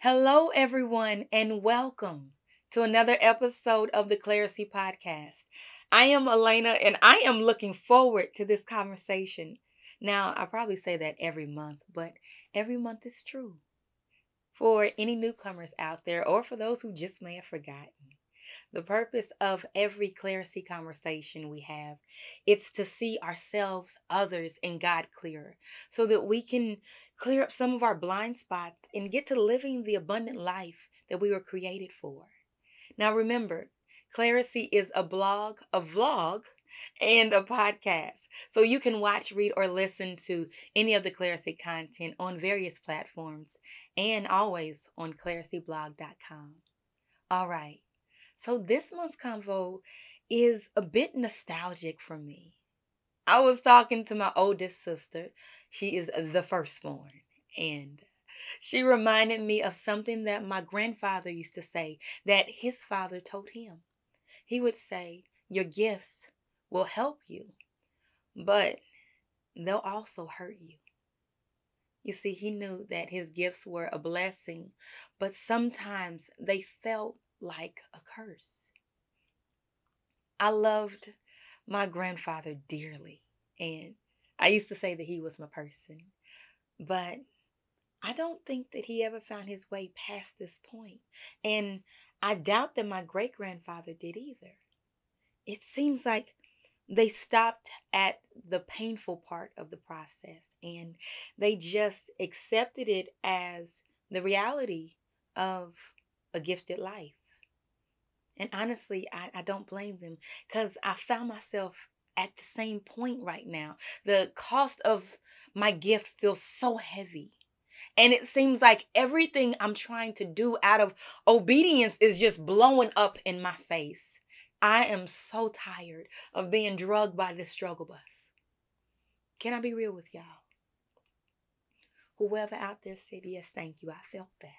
Hello, everyone, and welcome to another episode of the Clarisee podcast. I am Elena, and I am looking forward to this conversation. Now, I probably say that every month, but every month is true. For any newcomers out there, or for those who just may have forgotten, the purpose of every Clarisee conversation we have, it's to see ourselves, others, and God clearer, so that we can clear up some of our blind spots and get to living the abundant life that we were created for. Now remember, Clarisee is a blog, a vlog, and a podcast. So you can watch, read, or listen to any of the Clarisee content on various platforms and always on clariseeblog.com. All right. So this month's convo is a bit nostalgic for me. I was talking to my oldest sister. She is the firstborn. And she reminded me of something that my grandfather used to say that his father told him. He would say, your gifts will help you, but they'll also hurt you. You see, he knew that his gifts were a blessing, but sometimes they felt like a curse. I loved my grandfather dearly, and I used to say that he was my person, but I don't think that he ever found his way past this point, and I doubt that my great grandfather did either. It seems like they stopped at the painful part of the process and they just accepted it as the reality of a gifted life. And honestly, I don't blame them because I found myself at the same point right now. The cost of my gift feels so heavy. And it seems like everything I'm trying to do out of obedience is just blowing up in my face. I am so tired of being drugged by this struggle bus. Can I be real with y'all? Whoever out there said, yes, thank you. I felt that.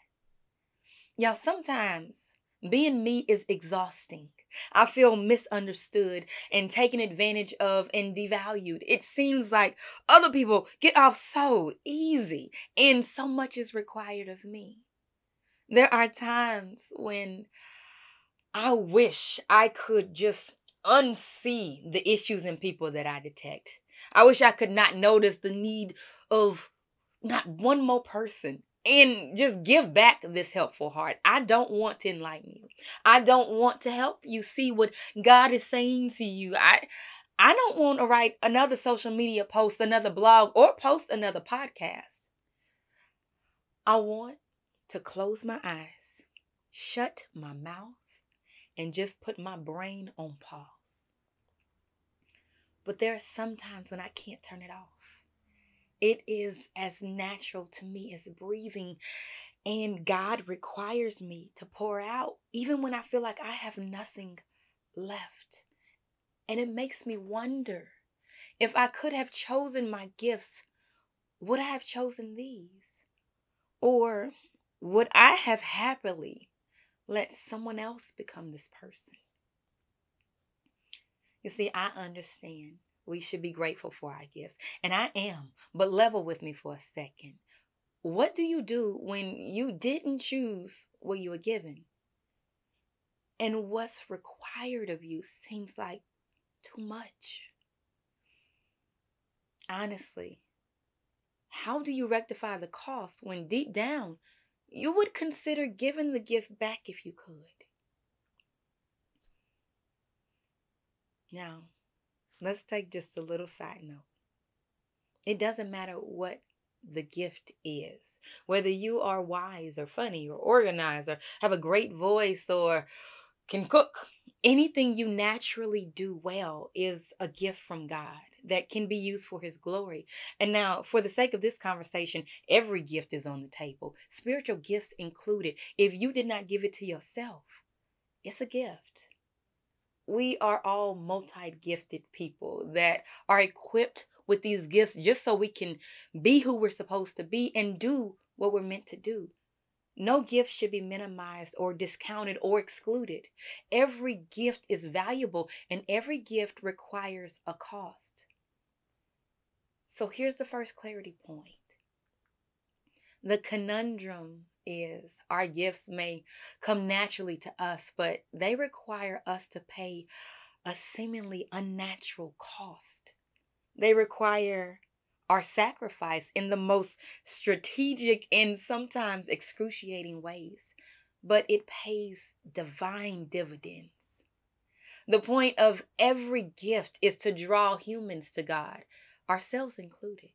Y'all, sometimes being me is exhausting. I feel misunderstood and taken advantage of and devalued. It seems like other people get off so easy and so much is required of me. There are times when I wish I could just unsee the issues in people that I detect. I wish I could not notice the need of not one more person and just give back this helpful heart. I don't want to enlighten you. I don't want to help you see what God is saying to you. I don't want to write another social media post, another blog, or post another podcast. I want to close my eyes, shut my mouth, and just put my brain on pause. But there are some times when I can't turn it off. It is as natural to me as breathing, and God requires me to pour out even when I feel like I have nothing left. And it makes me wonder, if I could have chosen my gifts, would I have chosen these? Or would I have happily let someone else become this person? You see, I understand we should be grateful for our gifts, and I am, but level with me for a second. What do you do when you didn't choose what you were given? And what's required of you seems like too much. Honestly, how do you rectify the cost when deep down you would consider giving the gift back if you could? Now, let's take just a little side note. It doesn't matter what the gift is, whether you are wise or funny or organized or have a great voice or can cook. Anything you naturally do well is a gift from God that can be used for his glory. And now, for the sake of this conversation, every gift is on the table, spiritual gifts included. If you did not give it to yourself, it's a gift. We are all multi-gifted people that are equipped with these gifts just so we can be who we're supposed to be and do what we're meant to do. No gift should be minimized or discounted or excluded. Every gift is valuable and every gift requires a cost. So here's the first clarity point. The conundrum is our gifts may come naturally to us, but they require us to pay a seemingly unnatural cost. They require our sacrifice in the most strategic and sometimes excruciating ways, but it pays divine dividends. The point of every gift is to draw humans to God, ourselves included.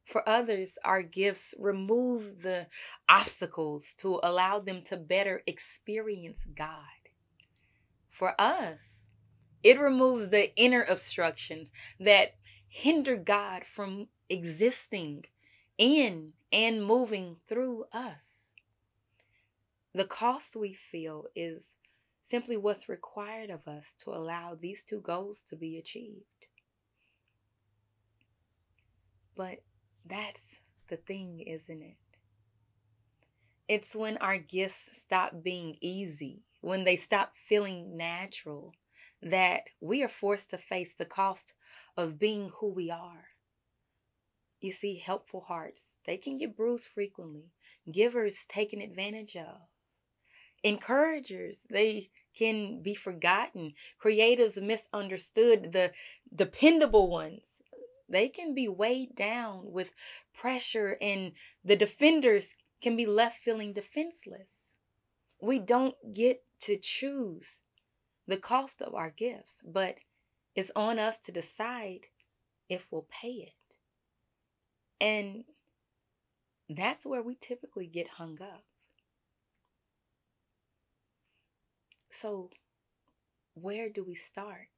For others, our gifts remove the obstacles to allow them to better experience God. For us, it removes the inner obstructions that hinder God from existing in and moving through us. The cost we feel is simply what's required of us to allow these two goals to be achieved. But that's the thing, isn't it? It's when our gifts stop being easy, when they stop feeling natural, that we are forced to face the cost of being who we are. You see, helpful hearts, they can get bruised frequently. Givers taken advantage of. Encouragers, they can be forgotten. Creatives misunderstood. The dependable ones, they can be weighed down with pressure, and the defenders can be left feeling defenseless. We don't get to choose the cost of our gifts, but it's on us to decide if we'll pay it. And that's where we typically get hung up. So, where do we start?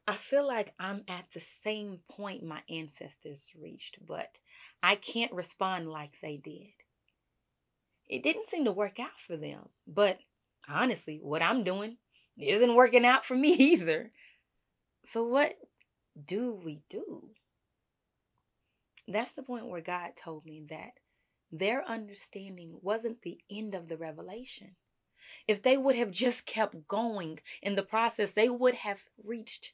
I feel like I'm at the same point my ancestors reached, but I can't respond like they did. It didn't seem to work out for them, but honestly, what I'm doing isn't working out for me either. So what do we do? That's the point where God told me that their understanding wasn't the end of the revelation. If they would have just kept going in the process, they would have reached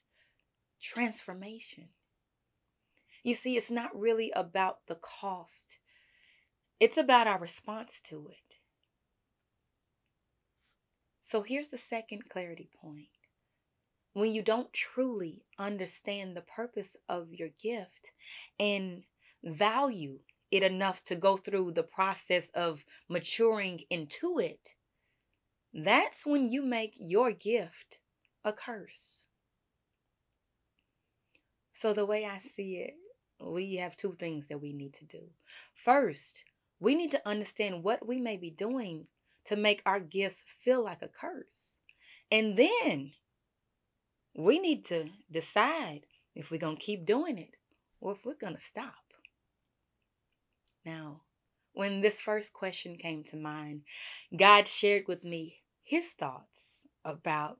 transformation. You see, it's not really about the cost. It's about our response to it. So here's the second clarity point. When you don't truly understand the purpose of your gift and value it enough to go through the process of maturing into it, that's when you make your gift a curse. So the way I see it, we have two things that we need to do. First, we need to understand what we may be doing to make our gifts feel like a curse. And then we need to decide if we're going to keep doing it or if we're going to stop. Now, when this first question came to mind, God shared with me his thoughts about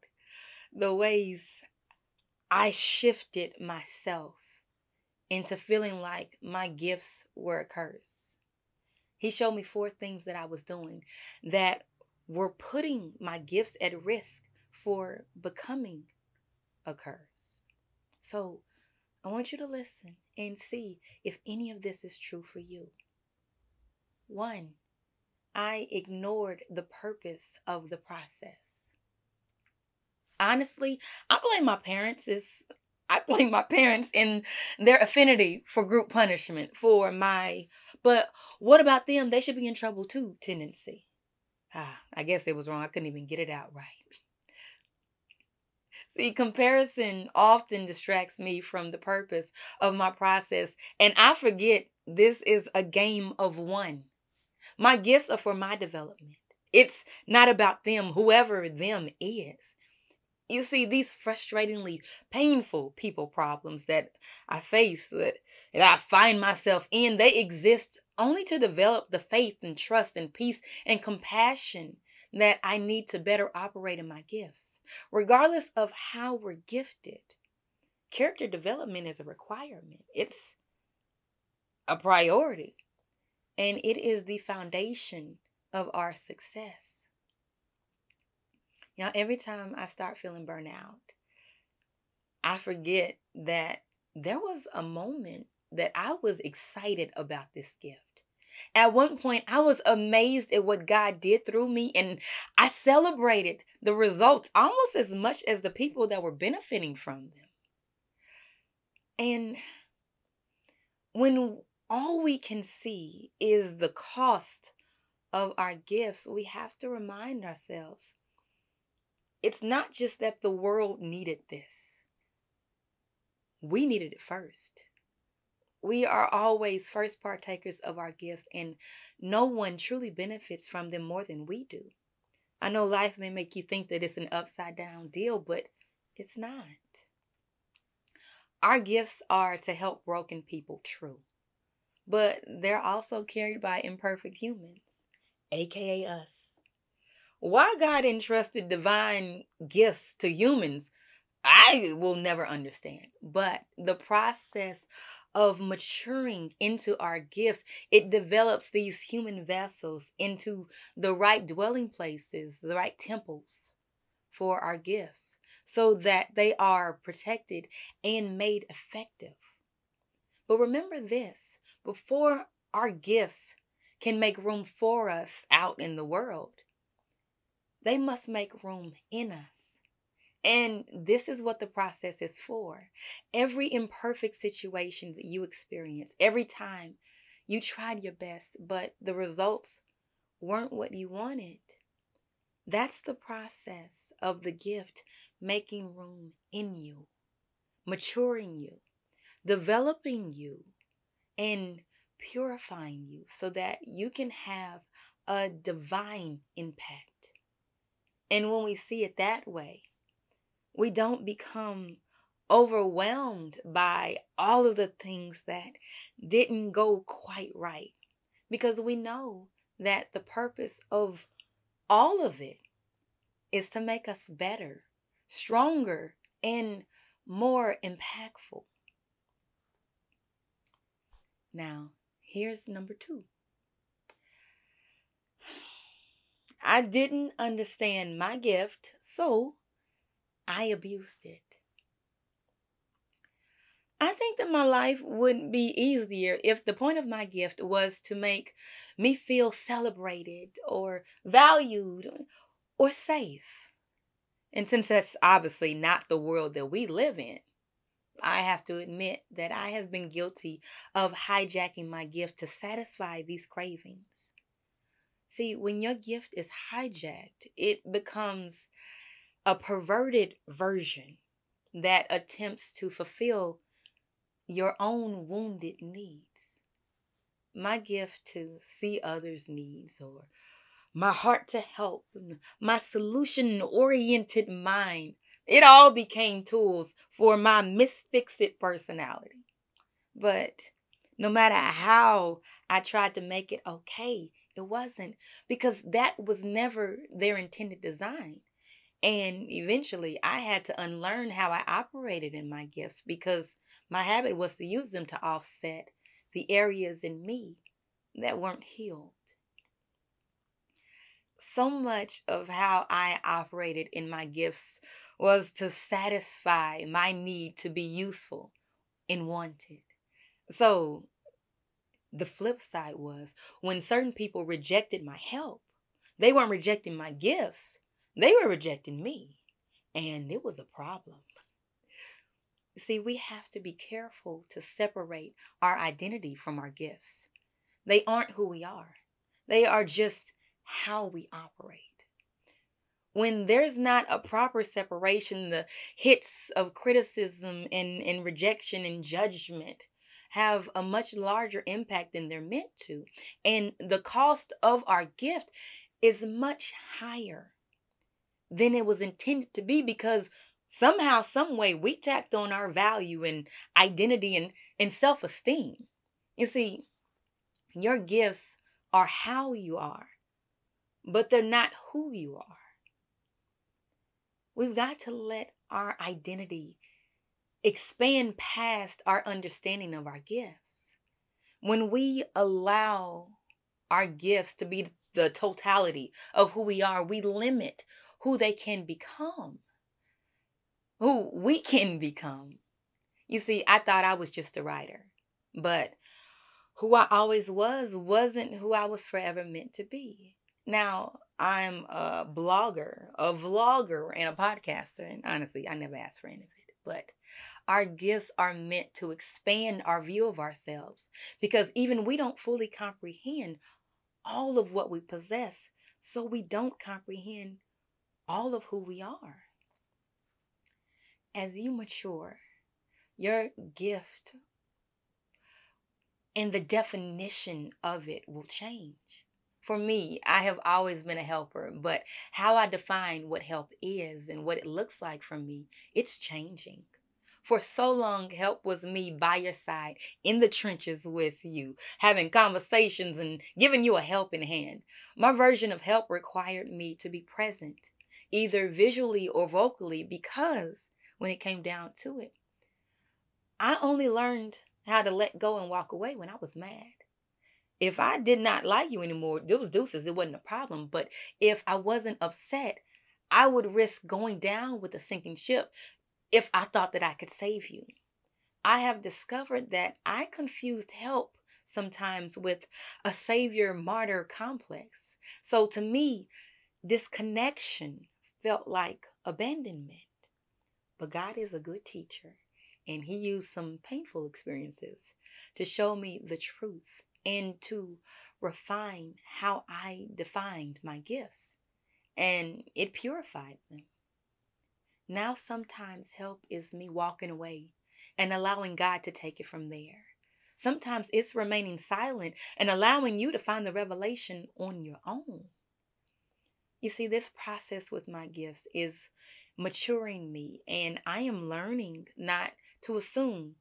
the ways I shifted myself into feeling like my gifts were a curse. He showed me 4 things that I was doing that were putting my gifts at risk for becoming a curse. So I want you to listen and see if any of this is true for you. 1, I ignored the purpose of the process. Honestly, I blame my parents in their affinity for group punishment, but what about them? They should be in trouble too, tendency. I guess it was wrong. I couldn't even get it out right. See, comparison often distracts me from the purpose of my process, and I forget this is a game of one. My gifts are for my development. It's not about them, whoever them is. You see, these frustratingly painful people problems that I face, that I find myself in, they exist only to develop the faith and trust and peace and compassion that I need to better operate in my gifts. Regardless of how we're gifted, character development is a requirement. It's a priority, and it is the foundation of our success. Every time I start feeling burnout, I forget that there was a moment that I was excited about this gift. At one point, I was amazed at what God did through me, and I celebrated the results almost as much as the people that were benefiting from them. And when all we can see is the cost of our gifts, we have to remind ourselves it's not just that the world needed this, we needed it first. We are always first partakers of our gifts, and no one truly benefits from them more than we do. I know life may make you think that it's an upside down deal, but it's not. Our gifts are to help broken people, true, but they're also carried by imperfect humans, aka us. Why God entrusted divine gifts to humans, I will never understand. But the process of maturing into our gifts, it develops these human vessels into the right dwelling places, the right temples for our gifts, so that they are protected and made effective. But remember this, before our gifts can make room for us out in the world, they must make room in us. And this is what the process is for. Every imperfect situation that you experience, every time you tried your best, but the results weren't what you wanted, that's the process of the gift making room in you, maturing you, developing you, and purifying you so that you can have a divine impact. And when we see it that way, we don't become overwhelmed by all of the things that didn't go quite right, because we know that the purpose of all of it is to make us better, stronger, and more impactful. Now, here's number 2. I didn't understand my gift, so I abused it. I think that my life would be easier if the point of my gift was to make me feel celebrated or valued or safe. And since that's obviously not the world that we live in, I have to admit that I have been guilty of hijacking my gift to satisfy these cravings. See, when your gift is hijacked, it becomes a perverted version that attempts to fulfill your own wounded needs. My gift to see others' needs, or my heart to help, my solution-oriented mind, it all became tools for my misfixed personality. But no matter how I tried to make it okay, it wasn't, because that was never their intended design. And eventually I had to unlearn how I operated in my gifts, because my habit was to use them to offset the areas in me that weren't healed. So much of how I operated in my gifts was to satisfy my need to be useful and wanted. So the flip side was, when certain people rejected my help, they weren't rejecting my gifts, they were rejecting me. And it was a problem. See, we have to be careful to separate our identity from our gifts. They aren't who we are, they are just how we operate. When there's not a proper separation, the hits of criticism and rejection and judgment have a much larger impact than they're meant to. And the cost of our gift is much higher than it was intended to be, because somehow, some way, we tacked on our value and identity and self-esteem. You see, your gifts are how you are, but they're not who you are. We've got to let our identity expand past our understanding of our gifts. When we allow our gifts to be the totality of who we are, we limit who they can become, who we can become. You see, I thought I was just a writer, but who I always was wasn't who I was forever meant to be. Now, I'm a blogger, a vlogger, and a podcaster. And honestly, I never asked for any of it. But our gifts are meant to expand our view of ourselves because even we don't fully comprehend all of what we possess. So we don't comprehend all of who we are. As you mature, your gift and the definition of it will change. For me, I have always been a helper, but how I define what help is and what it looks like for me, it's changing. For so long, help was me by your side in the trenches with you, having conversations and giving you a helping hand. My version of help required me to be present, either visually or vocally, because when it came down to it, I only learned how to let go and walk away when I was mad. If I did not like you anymore, it was deuces, it wasn't a problem. But if I wasn't upset, I would risk going down with a sinking ship if I thought that I could save you. I have discovered that I confused help sometimes with a savior martyr complex. So to me, disconnection felt like abandonment. But God is a good teacher, and He used some painful experiences to show me the truth and to refine how I defined my gifts, and it purified them. Now, sometimes help is me walking away and allowing God to take it from there. Sometimes it's remaining silent and allowing you to find the revelation on your own. You see, this process with my gifts is maturing me, and I am learning not to assume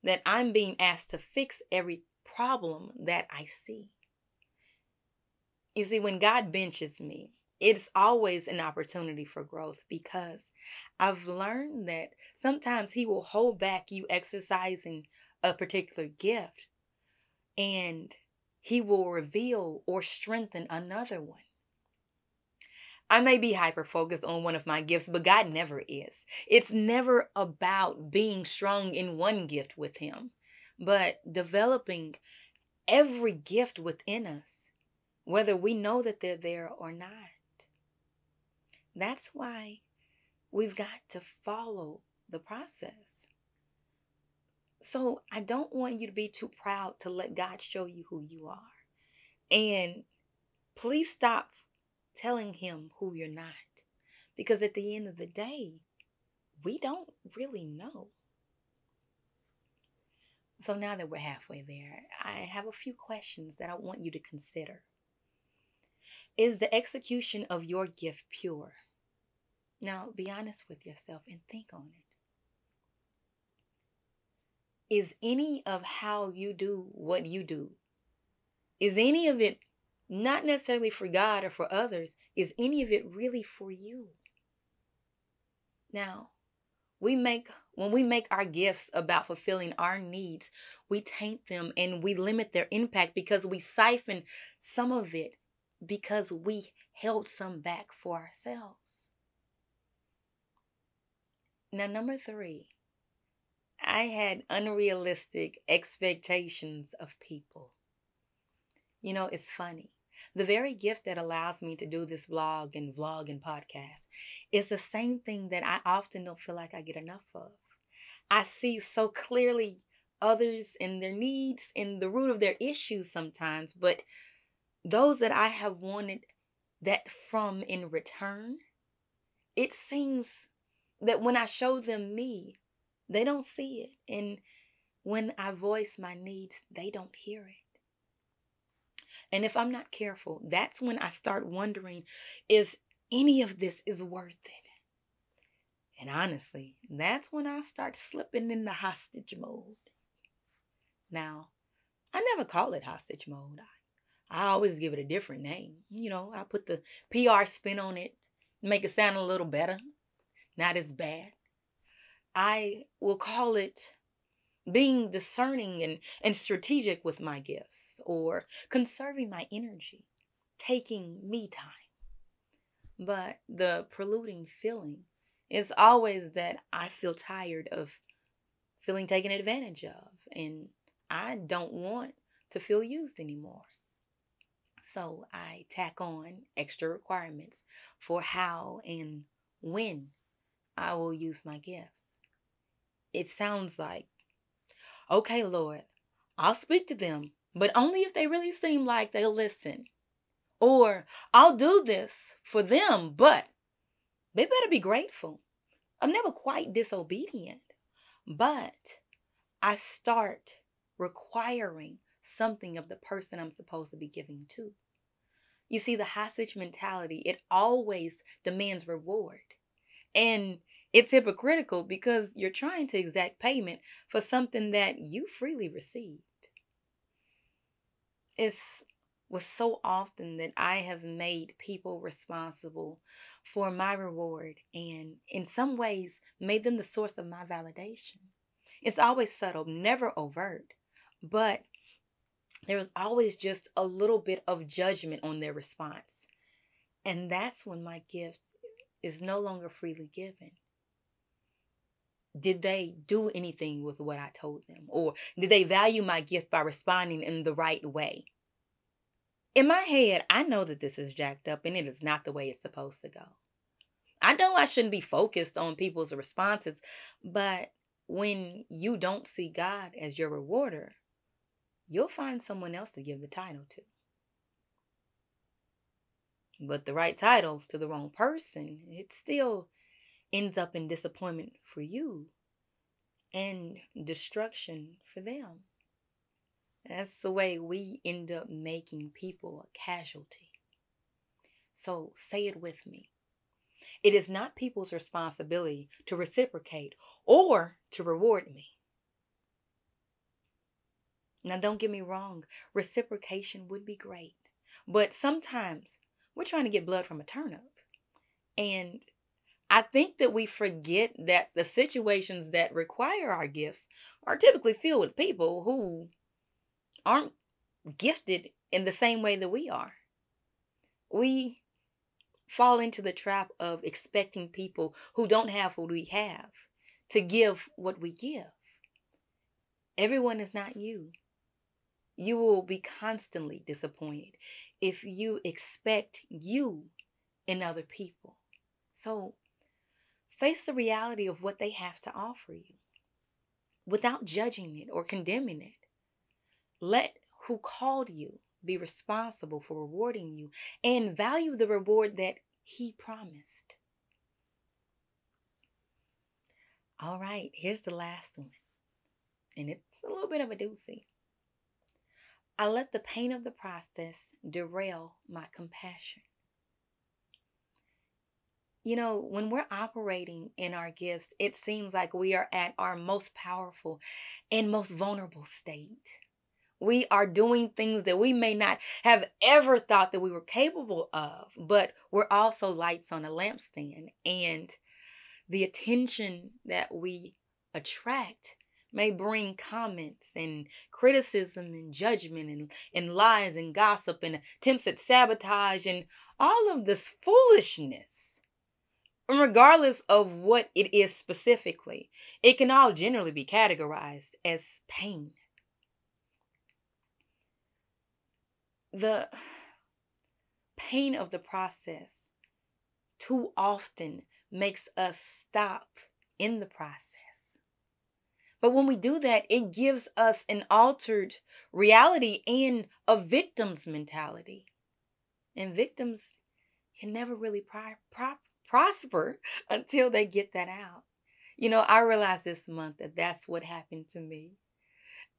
that I'm being asked to fix every problem that I see. You see, when God benches me, it's always an opportunity for growth because I've learned that sometimes He will hold back you exercising a particular gift and He will reveal or strengthen another one. I may be hyper focused on one of my gifts, but God never is. It's never about being strong in one gift with Him, but developing every gift within us, whether we know that they're there or not. That's why we've got to follow the process. So I don't want you to be too proud to let God show you who you are. And please stop telling Him who you're not. Because at the end of the day, we don't really know. So now that we're halfway there, I have a few questions that I want you to consider. Is the execution of your gift pure? Now, be honest with yourself and think on it. Is any of how you do what you do, is any of it not necessarily for God or for others? Is any of it really for you? Now, when we make our gifts about fulfilling our needs, we taint them and we limit their impact because we siphon some of it because we held some back for ourselves. Now, number 3, I had unrealistic expectations of people. You know, it's funny. The very gift that allows me to do this vlog and podcast is the same thing that I often don't feel like I get enough of. I see so clearly others and their needs and the root of their issues sometimes, but those that I have wanted that from in return, it seems that when I show them me, they don't see it. And when I voice my needs, they don't hear it. And if I'm not careful, that's when I start wondering if any of this is worth it. And honestly, that's when I start slipping into hostage mode. Now, I never call it hostage mode. I always give it a different name. You know, I put the PR spin on it, make it sound a little better, not as bad. I will call it being discerning and strategic with my gifts, or conserving my energy, taking me time. But the preluding feeling is always that I feel tired of feeling taken advantage of, and I don't want to feel used anymore. So I tack on extra requirements for how and when I will use my gifts. It sounds like, okay, Lord, I'll speak to them, but only if they really seem like they'll listen. Or I'll do this for them, but they better be grateful. I'm never quite disobedient, but I start requiring something of the person I'm supposed to be giving to. You see, the hostage mentality, it always demands reward. And it's hypocritical because you're trying to exact payment for something that you freely received. It's was so often that I have made people responsible for my reward and in some ways made them the source of my validation. It's always subtle, never overt, but there's always just a little bit of judgment on their response. And that's when my gift is no longer freely given. Did they do anything with what I told them? Or did they value my gift by responding in the right way? In my head, I know that this is jacked up and it is not the way it's supposed to go. I know I shouldn't be focused on people's responses, but when you don't see God as your rewarder, you'll find someone else to give the title to. But the right title to the wrong person, it still ends up in disappointment for you and destruction for them. That's the way we end up making people a casualty. So say it with me. It is not people's responsibility to reciprocate or to reward me. Now, don't get me wrong. Reciprocation would be great. But sometimes we're trying to get blood from a turnip. And I think that we forget that the situations that require our gifts are typically filled with people who aren't gifted in the same way that we are. We fall into the trap of expecting people who don't have what we have to give what we give. Everyone is not you. You will be constantly disappointed if you expect you in other people. So face the reality of what they have to offer you without judging it or condemning it. Let who called you be responsible for rewarding you and value the reward that he promised. All right, here's the last one. And it's a little bit of a doozy. I let the pain of the process derail my compassion. You know, when we're operating in our gifts, it seems like we are at our most powerful and most vulnerable state. We are doing things that we may not have ever thought that we were capable of, but we're also lights on a lampstand. And the attention that we attract may bring comments and criticism and judgment and lies and gossip and attempts at sabotage and all of this foolishness. And regardless of what it is specifically, it can all generally be categorized as pain. The pain of the process too often makes us stop in the process. But when we do that, it gives us an altered reality and a victim's mentality. And victims can never really prosper until they get that out. You know, I realized this month that that's what happened to me.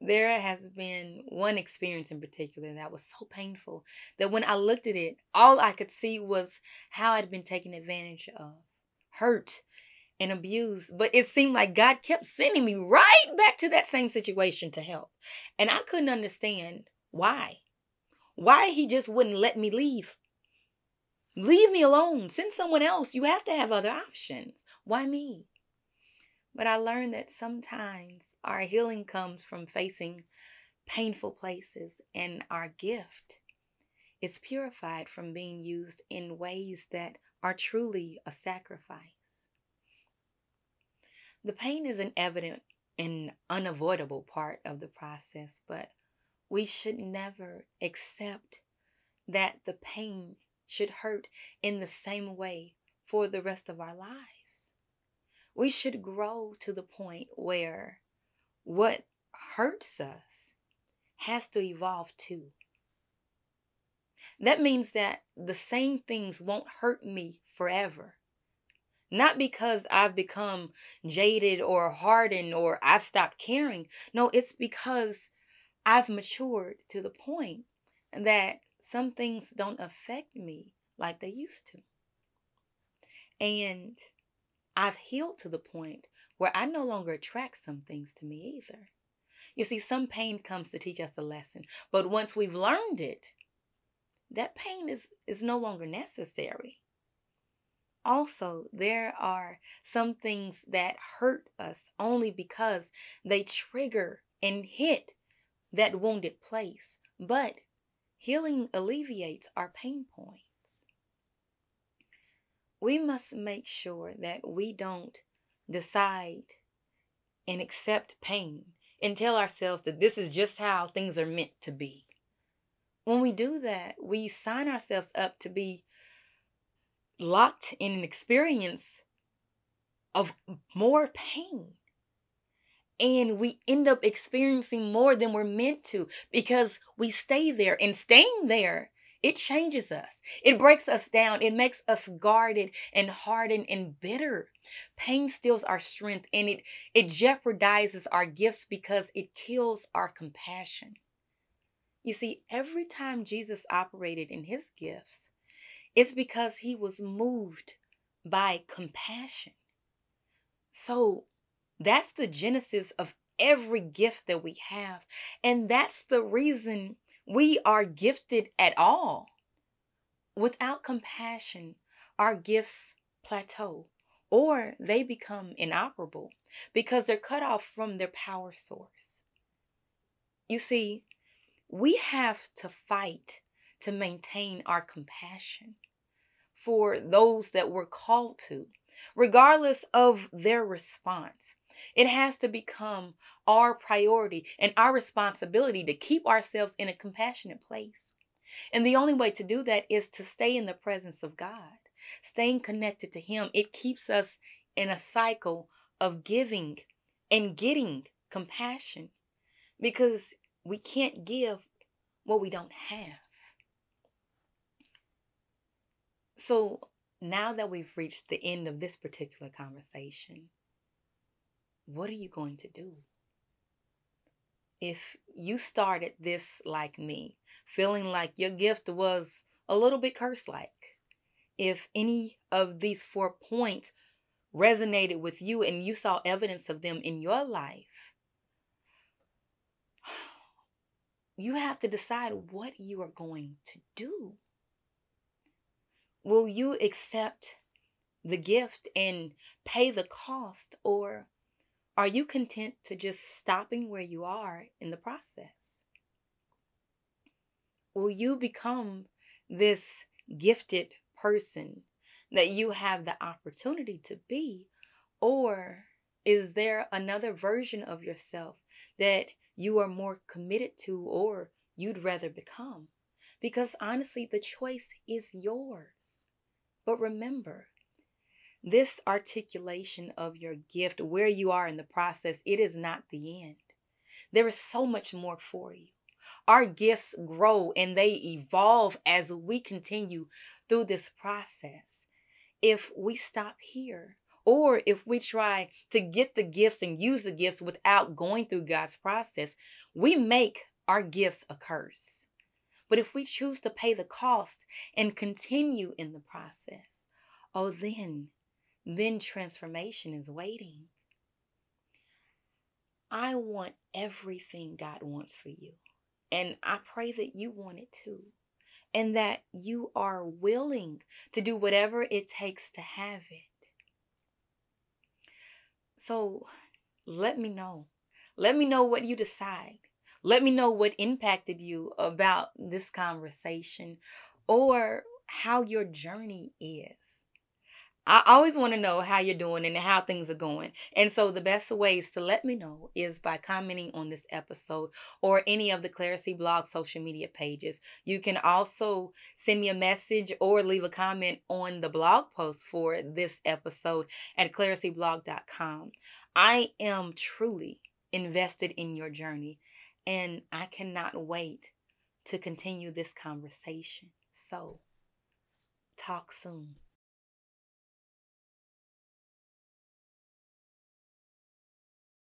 There has been one experience in particular that was so painful that when I looked at it, all I could see was how I'd been taken advantage of, hurt, and abused. But it seemed like God kept sending me right back to that same situation to help. And I couldn't understand why. Why he just wouldn't let me leave. Leave me alone. Send someone else. You have to have other options. Why me? But I learned that sometimes our healing comes from facing painful places, and our gift is purified from being used in ways that are truly a sacrifice. The pain is an evident and unavoidable part of the process, but we should never accept that the pain should hurt in the same way for the rest of our lives. We should grow to the point where what hurts us has to evolve too. That means that the same things won't hurt me forever. Not because I've become jaded or hardened or I've stopped caring. No, it's because I've matured to the point that some things don't affect me like they used to. And I've healed to the point where I no longer attract some things to me either. You see, some pain comes to teach us a lesson. But once we've learned it, that pain is no longer necessary. Also, there are some things that hurt us only because they trigger and hit that wounded place. But healing alleviates our pain points. We must make sure that we don't decide and accept pain and tell ourselves that this is just how things are meant to be. When we do that, we sign ourselves up to be locked in an experience of more pain. And we end up experiencing more than we're meant to because we stay there. And staying there, it changes us. It breaks us down. It makes us guarded and hardened and bitter. Pain steals our strength and it jeopardizes our gifts because it kills our compassion. You see, every time Jesus operated in his gifts, it's because he was moved by compassion. So that's the genesis of every gift that we have. And that's the reason we are gifted at all. Without compassion, our gifts plateau or they become inoperable because they're cut off from their power source. You see, we have to fight to maintain our compassion for those that we're called to, regardless of their response. It has to become our priority and our responsibility to keep ourselves in a compassionate place. And the only way to do that is to stay in the presence of God, staying connected to him. It keeps us in a cycle of giving and getting compassion because we can't give what we don't have. So now that we've reached the end of this particular conversation, what are you going to do? If you started this like me, feeling like your gift was a little bit curse-like, if any of these 4 points resonated with you and you saw evidence of them in your life, you have to decide what you are going to do. Will you accept the gift and pay the cost, or are you content to just stopping where you are in the process? Will you become this gifted person that you have the opportunity to be, or is there another version of yourself that you are more committed to or you'd rather become? Because honestly, the choice is yours. But remember, this articulation of your gift, where you are in the process, it is not the end. There is so much more for you. Our gifts grow and they evolve as we continue through this process. If we stop here, or if we try to get the gifts and use the gifts without going through God's process, we make our gifts a curse. But if we choose to pay the cost and continue in the process, oh, then transformation is waiting. I want everything God wants for you. And I pray that you want it too. And that you are willing to do whatever it takes to have it. So let me know. Let me know what you decide. Let me know what impacted you about this conversation or how your journey is. I always want to know how you're doing and how things are going. And so the best ways to let me know is by commenting on this episode or any of the Clarisee blog social media pages. You can also send me a message or leave a comment on the blog post for this episode at clariseeblog.com. I am truly invested in your journey, and I cannot wait to continue this conversation. So, talk soon.